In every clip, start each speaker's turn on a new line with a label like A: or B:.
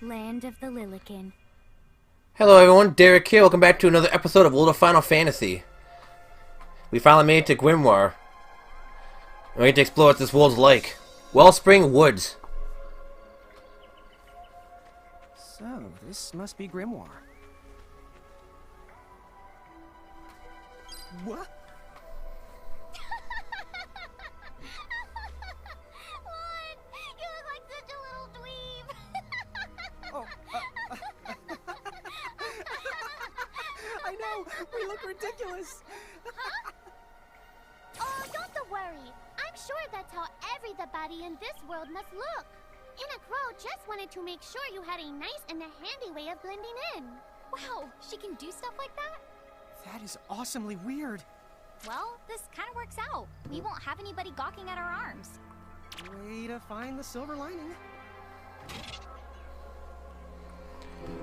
A: Land of the Lilican.
B: Hello everyone, Derek here. Welcome back to another episode of World of Final Fantasy. We finally made it to Grimoire. And we get to explore what this world's like. Wellspring Woods.
C: So, this must be Grimoire. What?
A: What? You look like such a little dweeb.
C: Oh, I know! We look ridiculous!
A: Oh, don't worry. I'm sure that's how everybody in this world must look. Anna Crow just wanted to make sure you had a nice and a handy way of blending in. Wow, she can do stuff like that?
C: That is awesomely weird.
D: Well, this kind of works out. We won't have anybody gawking at our arms.
C: Way to find the silver lining.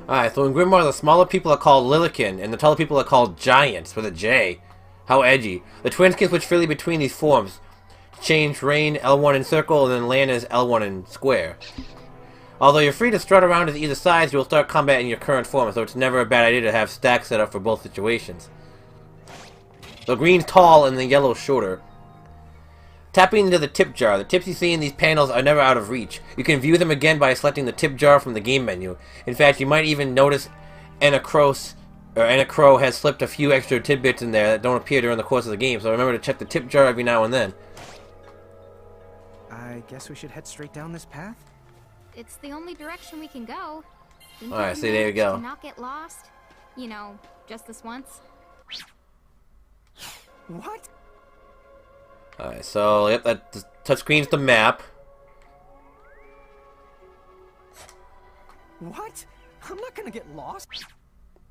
B: Alright, so in Grimoire, the smaller people are called Lilican, and the taller people are called Giants, with a J. How edgy. The twins can switch freely between these forms. Change Rain L1 in circle, and then land as L1 in square. Although you're free to strut around as either side, you will start combat in your current form, so it's never a bad idea to have stacks set up for both situations. The green's tall and the yellow's shorter. Tapping into the tip jar. The tips you see in these panels are never out of reach. You can view them again by selecting the tip jar from the game menu. In fact, you might even notice Anna Crow has slipped a few extra tidbits in there that don't appear during the course of the game, so remember to check the tip jar every now and then.
C: I guess we should head straight down this path?
D: It's the only direction we can go.
B: Alright, so there we go.
D: To not get lost. You know, just this once.
C: What?
B: Alright, so, yep, that touchscreen's the map.
C: What? I'm not gonna get lost.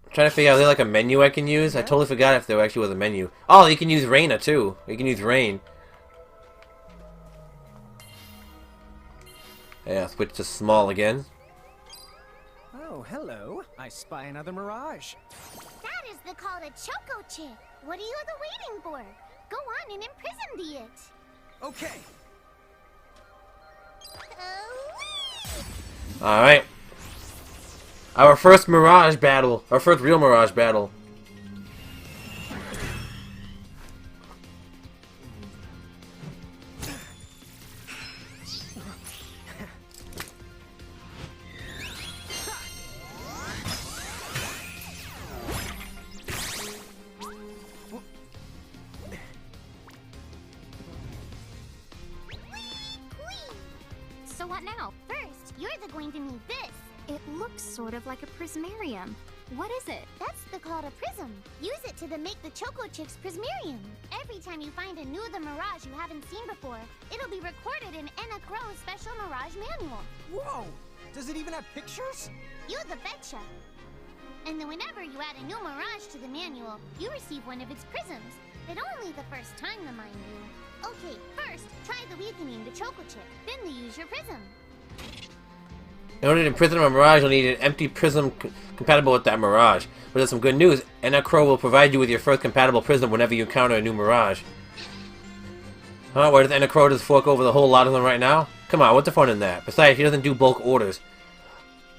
B: I'm trying to figure out, is there like a menu I can use? I totally forgot if there actually was a menu. Oh, you can use Raina too. You can use Rain. Yeah, switch to small again.
C: Oh, hello. I spy another Mirage.
A: That is the call to Choco Chick. What are you waiting for? Go on and imprison the it.
C: Okay.
B: Alright. Our first Mirage battle. Our first real Mirage battle.
D: So what now?
A: First, you're going to need this.
D: It looks sort of like a prismarium. What is it?
A: That's the call to Prism. Use it to make the Choco Chick's Prismarium. Every time you find a new the Mirage you haven't seen before, it'll be recorded in Anna Crow's special Mirage manual.
C: Whoa! Does it even have pictures?
A: You the betcha. And then whenever you add a new Mirage to the manual, you receive one of its prisms. But only the first time, mind you. Okay, first, try the weakening the Choco Chick. Then you use your prism.
B: In order to imprison a Mirage, you'll need an empty prism compatible with that Mirage. But there's some good news. Anna Crow will provide you with your first compatible prism whenever you encounter a new Mirage. Huh? Why does Anna Crow just fork over the whole lot of them right now? Come on, what's the fun in that? Besides, she doesn't do bulk orders.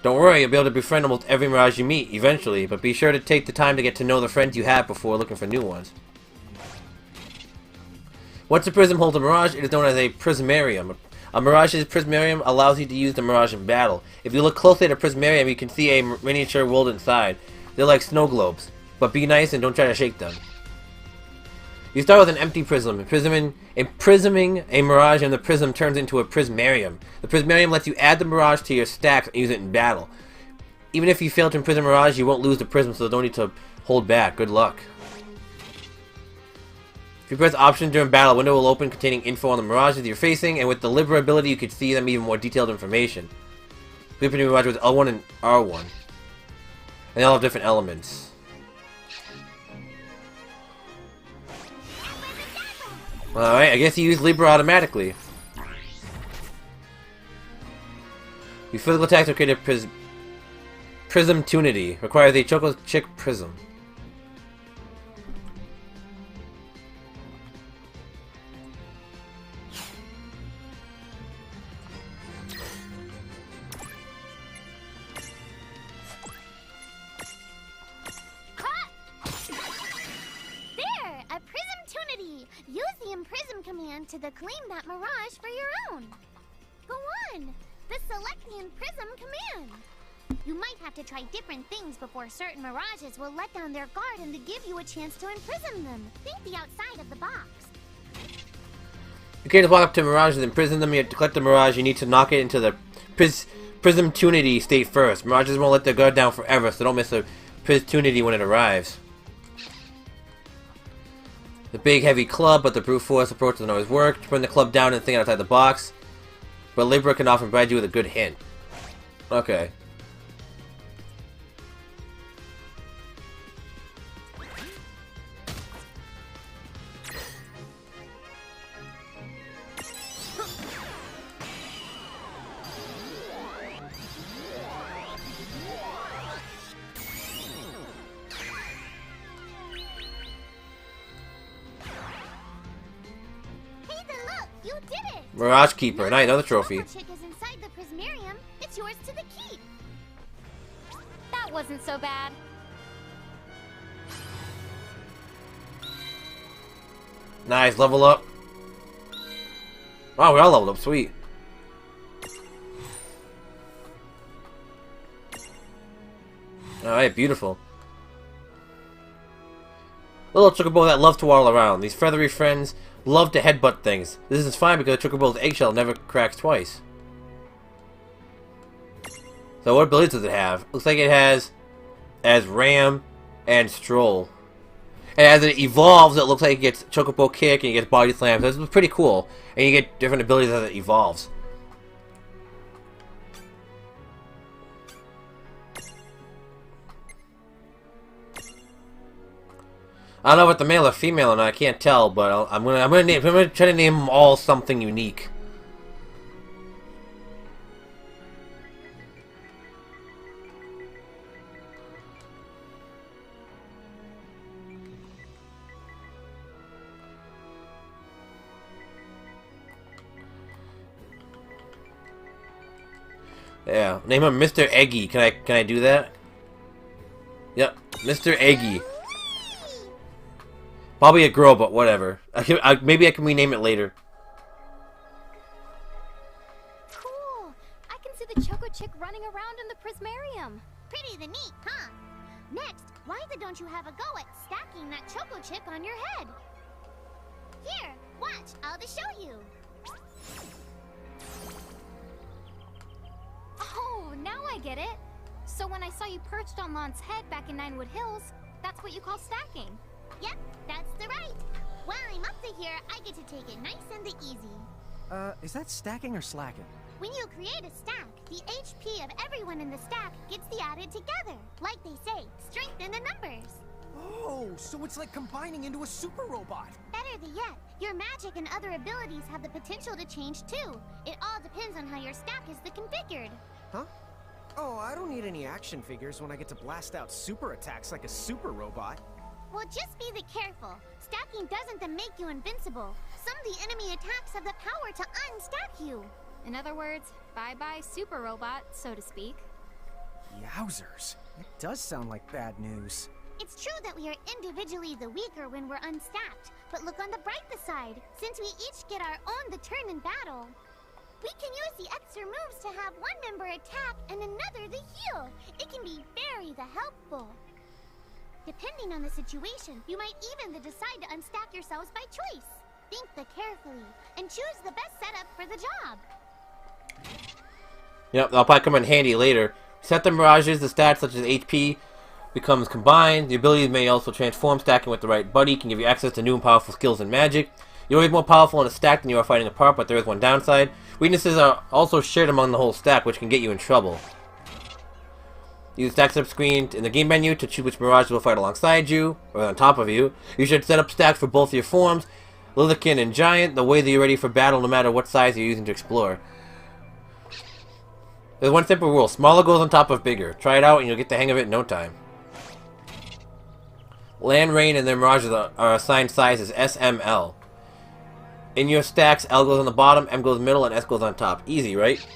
B: Don't worry, you'll be able to befriend almost every Mirage you meet, eventually. But be sure to take the time to get to know the friends you have before looking for new ones. Once a prism holds a Mirage, it is known as a Prismarium. A Mirage's Prismarium allows you to use the Mirage in battle. If you look closely at a Prismarium, you can see a miniature world inside. They're like snow globes, but be nice and don't try to shake them. You start with an empty prism. Imprisoming a Mirage, and the prism turns into a Prismarium. The Prismarium lets you add the Mirage to your stacks and use it in battle. Even if you fail to imprison Mirage, you won't lose the prism, so don't need to hold back. Good luck. If you press Option during battle, a window will open containing info on the Mirages you're facing, and with the Libra ability, you can see them even more detailed information. Flipping the Mirage with L1 and R1. And they all have different elements. Alright, I guess you use Libra automatically. Your physical attacks are created Prism Tunity. Requires a Choco Chick Prism.
A: want to claim that Mirage for your own. Go on! The Select and Prism command! You might have to try different things before certain Mirages will let down their guard and to give you a chance to imprison them. Think the outside of the box.
B: You can't just walk up to Mirages and imprison them. You have to collect the Mirage. You need to knock it into the Prism Tunity state first. Mirages won't let their guard down forever, so don't miss the Pristunity when it arrives. The big heavy club, but the brute force approach doesn't always work. Bring the club down and think outside the box. But Libra can often provide you with a good hint. Okay.
A: You did it!
B: Mirage Keeper. Nice, another trophy.
A: The chick is inside the Prismarium. It's yours to the keep.
D: That wasn't so bad.
B: Nice, level up. Wow, we all leveled up. Sweet. Alright, beautiful. Little chocobo that love to waddle around. These feathery friends love to headbutt things. This is fine because chocobo's eggshell never cracks twice. So what abilities does it have? Looks like it has as Ram and Stroll. And as it evolves, it looks like it gets Chocobo Kick and it gets Body Slam. So this is pretty cool. And you get different abilities as it evolves. I don't know if it's male or female or not. I can't tell, but I'm gonna try to name them all something unique. Yeah, name him Mr. Eggy. Can I do that? Yep, Mr. Eggy. Probably a girl, but whatever. Maybe I can rename it later.
D: Cool. I can see the Choco Chick running around in the Prismarium.
A: Pretty the neat, huh? Next, why don't you have a go at stacking that Choco Chick on your head? Here, watch. I'll just show you.
D: Oh, now I get it. So when I saw you perched on Lon's head back in Ninewood Hills, that's what you call stacking.
A: Yep, that's the right. While I'm up to here, I get to take it nice and easy.
C: Is that stacking or slacking?
A: When you create a stack, the HP of everyone in the stack gets added together. Like they say, strength in the numbers.
C: Oh, so it's like combining into a super robot.
A: Better than yet, your magic and other abilities have the potential to change too. It all depends on how your stack is configured.
C: Huh? Oh, I don't need any action figures when I get to blast out super attacks like a super robot.
A: Well, just be careful. Stacking doesn't make you invincible. Some of the enemy attacks have the power to unstack you.
D: In other words, bye-bye super robot, so to speak.
C: Yowzers. It does sound like bad news.
A: It's true that we are individually the weaker when we're unstacked, but look on the brighter side. Since we each get our own turn in battle, we can use the extra moves to have one member attack and another the heal. It can be very helpful. Depending on the situation, you might even decide to unstack yourselves by choice. Think carefully and choose the best setup for the job.
B: Yep, that'll probably come in handy later. Set the Mirages, the stats such as HP becomes combined. The abilities may also transform. Stacking with the right buddy can give you access to new and powerful skills and magic. You're always more powerful in a stack than you are fighting apart, but there is one downside. Weaknesses are also shared among the whole stack, which can get you in trouble. Use the stack setup screen in the game menu to choose which Mirage will fight alongside you, or on top of you. You should set up stacks for both your forms, Lilikin and Giant, the way that you're ready for battle no matter what size you're using to explore. There's one simple rule. Smaller goes on top of bigger. Try it out and you'll get the hang of it in no time. Land, Rain, and their Mirages are assigned sizes SML. In your stacks, L goes on the bottom, M goes middle, and S goes on top. Easy, right?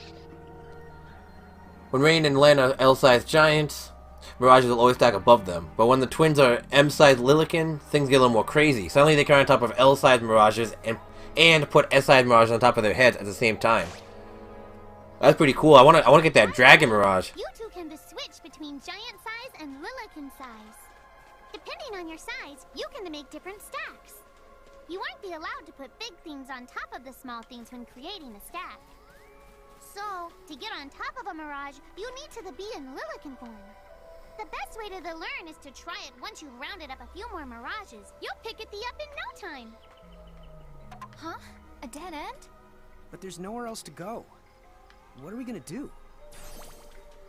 B: When Rain and Land are L-sized giants, Mirages will always stack above them. But when the twins are M-sized Lilikin, things get a little more crazy. Suddenly they can on top of L-sized Mirages, and and put S-side Mirage on top of their heads at the same time. That's pretty cool. I wanna get that Dragon Mirage.
A: You two can switch between giant size and Lilican size. Depending on your size, you can make different stacks. You won't be allowed to put big things on top of the small things when creating a stack. So, to get on top of a Mirage, you need to be in Lilican form. The best way to learn is to try it once you've rounded up a few more Mirages. You'll pick it up in no time.
D: Huh? A dead end?
C: But there's nowhere else to go. What are we gonna do?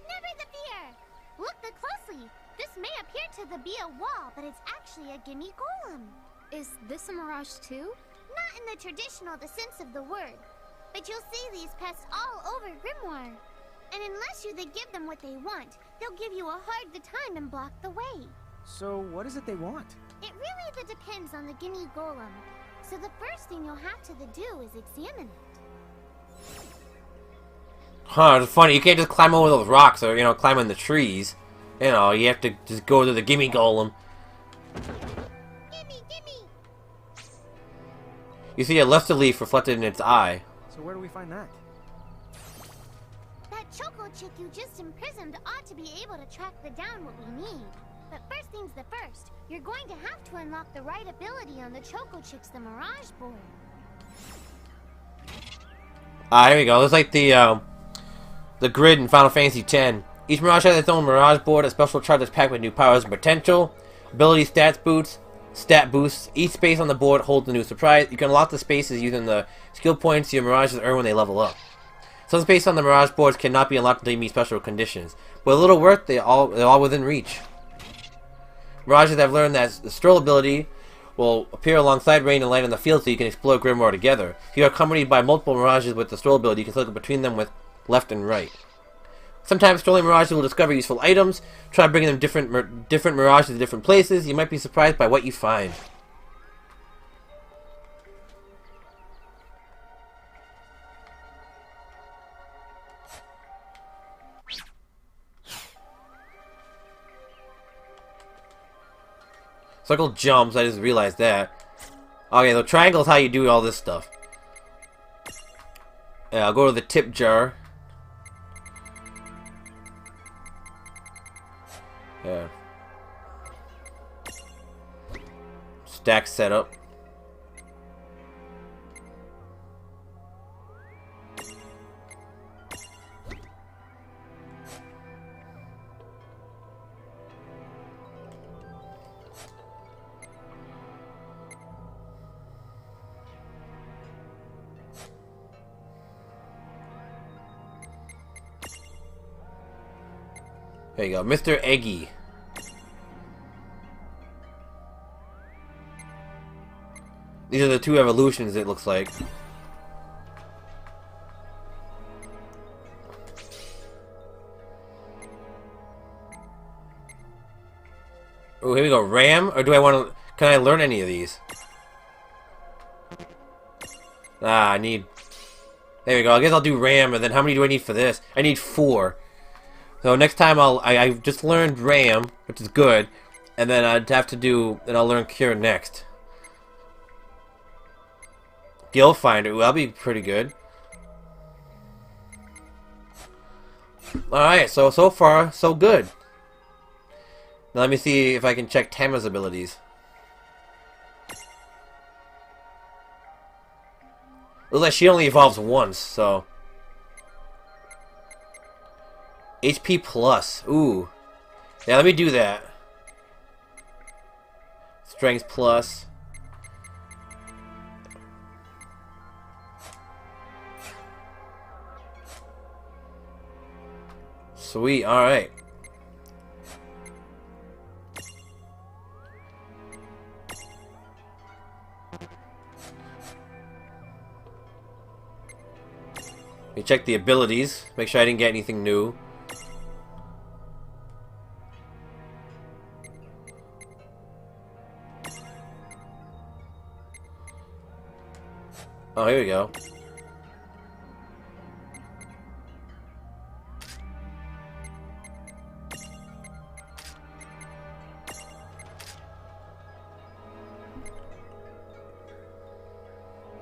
A: Never the fear! Look closely. This may appear to be a wall, but it's actually a gimme golem.
D: Is this a Mirage too?
A: Not in the traditional sense of the word, but you'll see these pests all over Grimoire. And unless you give them what they want, they'll give you a hard time and block the way.
C: So what is it they want?
A: It really depends on the gimme golem. So the first thing you'll have to do is examine it.
B: Huh, it's funny. You can't just climb over those rocks or, climb in the trees. You have to just go to the gimme golem.
A: Gimme!
B: You see a luster leaf reflected in its eye.
C: So where do we find that?
A: That choco chick you just imprisoned ought to be able to track down what we need. But first things first, you're going to have to unlock the right ability on the choco chick's Mirage board.
B: Here we go. Looks like the grid in Final Fantasy X. Each Mirage has its own Mirage board, a special chart that's packed with new powers and potential, ability stat boosts. Each space on the board holds a new surprise. You can unlock the spaces using the skill points your Mirages earn when they level up. Some space on the Mirage boards cannot be unlocked until you meet special conditions. With a little work, they're all within reach. Mirages have learned that the stroll ability will appear alongside rain and light on the field so you can explore Grimoire together. If you are accompanied by multiple Mirages with the stroll ability, you can cycle between them with left and right. Sometimes strolling Mirages will discover useful items. Try bringing them different Mirages to different places. You might be surprised by what you find. Circle jumps, I just realized that. Okay, so triangle is how you do all this stuff. Yeah, I'll go to the tip jar. Yeah. Stack setup. There you go, Mr. Eggy. These are the two evolutions, it looks like. Oh, here we go. Ram? Or do I want to... Can I learn any of these? I need... There we go. I guess I'll do Ram, and then how many do I need for this? I need 4. So next time I just learned Ram, which is good, and then I'd have to do... Then I'll learn Cure next. Guild Finder. Ooh, that'll be pretty good. Alright, so far, so good. Now let me see if I can check Tama's abilities. Looks like she only evolves once, so... HP plus. Ooh. Yeah, let me do that. Strength plus. Sweet, alright. Let me check the abilities. Make sure I didn't get anything new. Oh, here we go.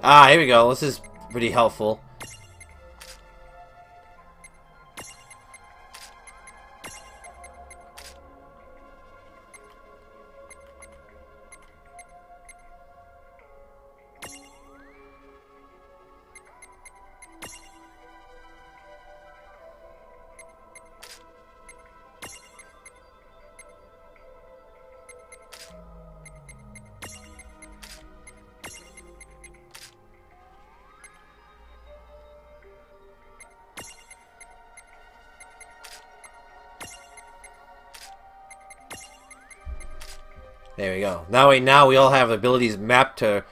B: Ah, here we go. This is pretty helpful. There we go. Now we all have abilities mapped to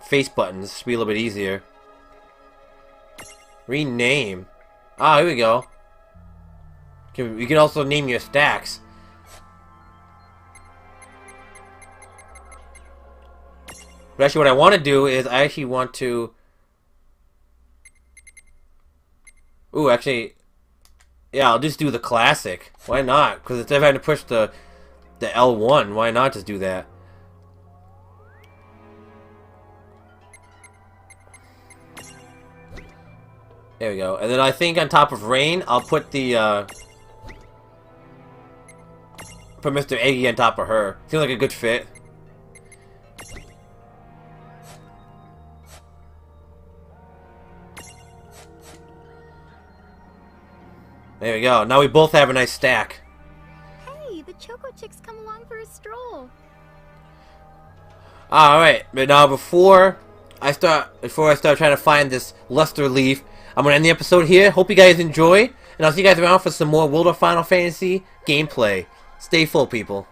B: face buttons. Should be a little bit easier. Rename. Ah, here we go. You can also name your stacks. But actually what I want to do is I actually want to... Ooh, actually... Yeah, I'll just do the classic. Why not? Because instead of having to push the L1, why not just do that? There we go. And then I think on top of Rain, I'll put the, put Mr. Eggy on top of her. Seems like a good fit. There we go. Now we both have a nice stack.
D: Hey, the Choco Chicks come along for a stroll.
B: Alright, but now before I start trying to find this luster leaf, I'm gonna end the episode here. Hope you guys enjoy, and I'll see you guys around for some more World of Final Fantasy gameplay. Stay full, people.